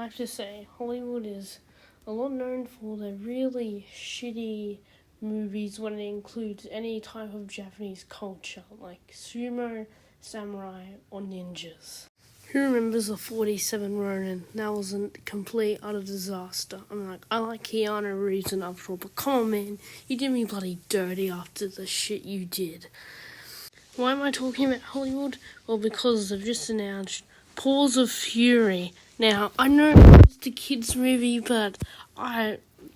have to say, Hollywood is a lot known for their really shitty movies when it includes any type of Japanese culture, like sumo, samurai, or ninjas. Who remembers the 47 Ronin? That was a complete, utter disaster. I like Keanu Reeves and after all, but come on, man, you did me bloody dirty after the shit you did. Why am I talking about Hollywood? Well, because they've just announced Paws of Fury. Now, I know it's a kids' movie, but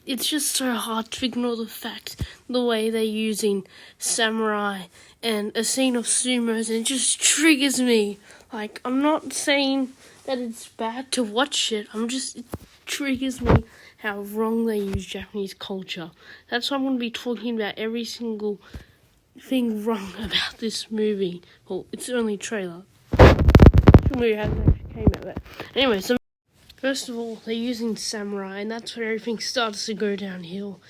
it's just so hard to ignore the fact the way they're using samurai and a scene of sumos, and it just triggers me. Like, I'm not saying that it's bad to watch it, it triggers me how wrong they use Japanese culture. That's why I'm going to be talking about every single thing wrong about this movie. Well, it's only a trailer. The movie hasn't actually came out yet. Anyway, so first of all, they're using samurai, and that's where everything starts to go downhill.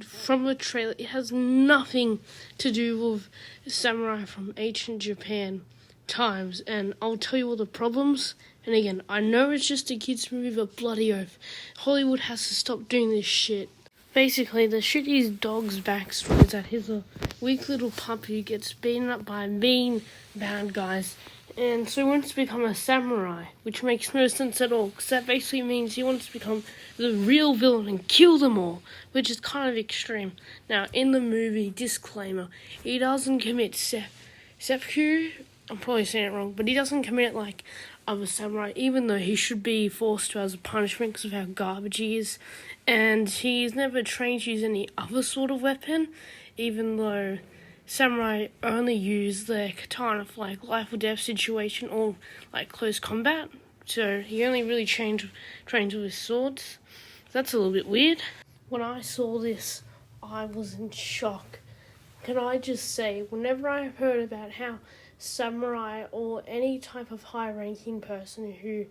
From the trailer, it has nothing to do with samurai from ancient Japan times, and I'll tell you all the problems. And again, I know it's just a kids' movie, but bloody oath, Hollywood has to stop doing this shit. Basically, the shitty dog's backstory is that he's a weak little puppy who gets beaten up by mean bad guys, and so he wants to become a samurai, which makes no sense at all, because that basically means he wants to become the real villain and kill them all, which is kind of extreme. Now, in the movie, disclaimer, he doesn't commit seppuku. I'm probably saying it wrong, but he doesn't commit like other samurai, even though he should be forced to as a punishment because of how garbage he is. And he's never trained to use any other sort of weapon, even though samurai only use their katana for like life or death situation or like close combat. So he only really trains with his swords. That's a little bit weird. When I saw this, I was in shock. Can I just say, whenever I heard about how samurai or any type of high-ranking person who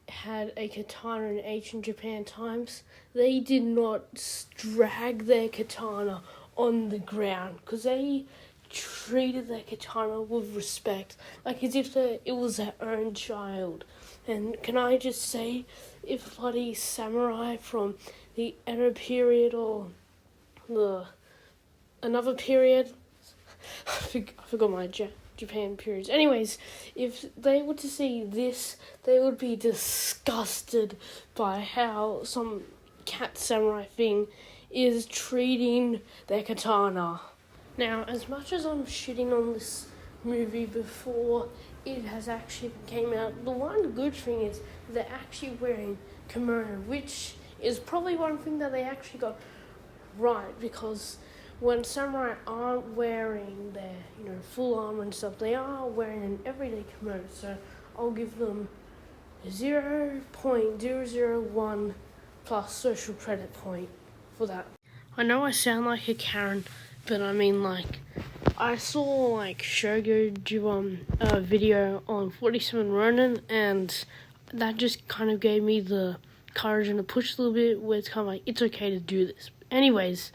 had a katana in ancient Japan times, they did not drag their katana on the ground, because they treated their katana with respect, like as if it was their own child. And can I just say, if bloody samurai from the Edo period or another period, I forgot my Japan periods. Anyways, if they were to see this, they would be disgusted by how some cat samurai thing is treating their katana. Now, as much as I'm shitting on this movie before it has actually came out, the one good thing is they're actually wearing kimono, which is probably one thing that they actually got right, because when samurai aren't wearing their, full armor and stuff, they are wearing an everyday kimono. So I'll give them 0.001 plus social credit point for that. I know I sound like a Karen, but I mean, I saw Shogo do a video on 47 Ronin, and that just kind of gave me the courage and a push a little bit, where it's kind of it's okay to do this. Anyways,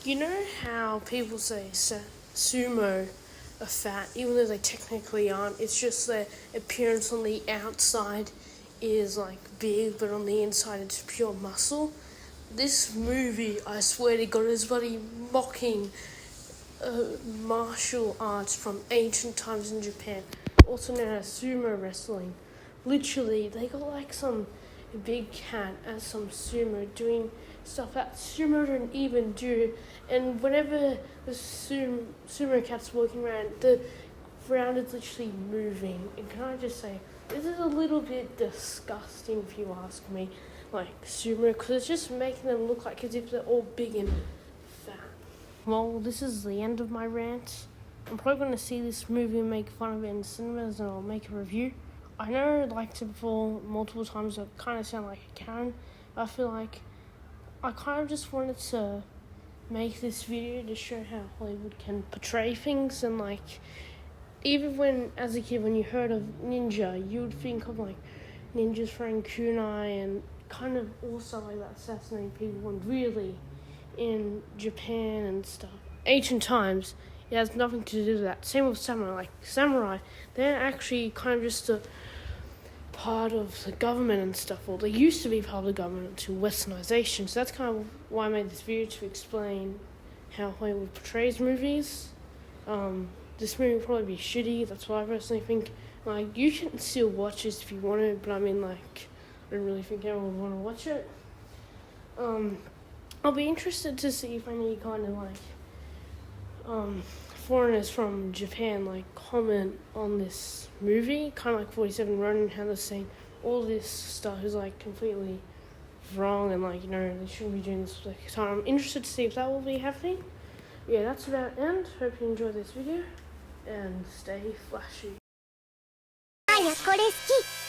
you know how people say sumo are fat, even though they technically aren't. It's just their appearance on the outside is big, but on the inside it's pure muscle. This movie, I swear to God, is bloody mocking martial arts from ancient times in Japan, also known as sumo wrestling. Literally, they got some big cat as some sumo doing stuff that sumo don't even do, and whenever the sumo cat's walking around, the ground is literally moving. And can I just say, this is a little bit disgusting if you ask me, sumo, because it's just making them look as if they're all big and fat. Well, this is the end of my rant. I'm probably going to see this movie and make fun of it in cinemas, and I'll make a review. I know, before, multiple times, I kind of sound like a Karen. I feel like I kind of just wanted to make this video to show how Hollywood can portray things, and even when, as a kid, when you heard of ninja, you would think of ninjas throwing kunai and kind of also that assassinating people, and really, in Japan and stuff, ancient times, it has nothing to do with that. Same with samurai. Samurai, they're actually kind of just a part of the government and stuff, or they used to be part of the government, to westernization. So that's kind of why I made this video, to explain how Hollywood portrays movies. This movie will probably be shitty, that's what I personally think. Like, you can still watch this if you want to, but I mean, like, I don't really think anyone would want to watch it. I'll be interested to see if any kind of, like, foreigners from Japan, like, comment on this movie, kind of like 47 Ronin, how they're saying all this stuff is, like, completely wrong, and, like, you know, they shouldn't be doing this. Like, so I'm interested to see if that will be happening. Yeah, that's about it. Hope you enjoyed this video, and stay flashy. あやこれ好き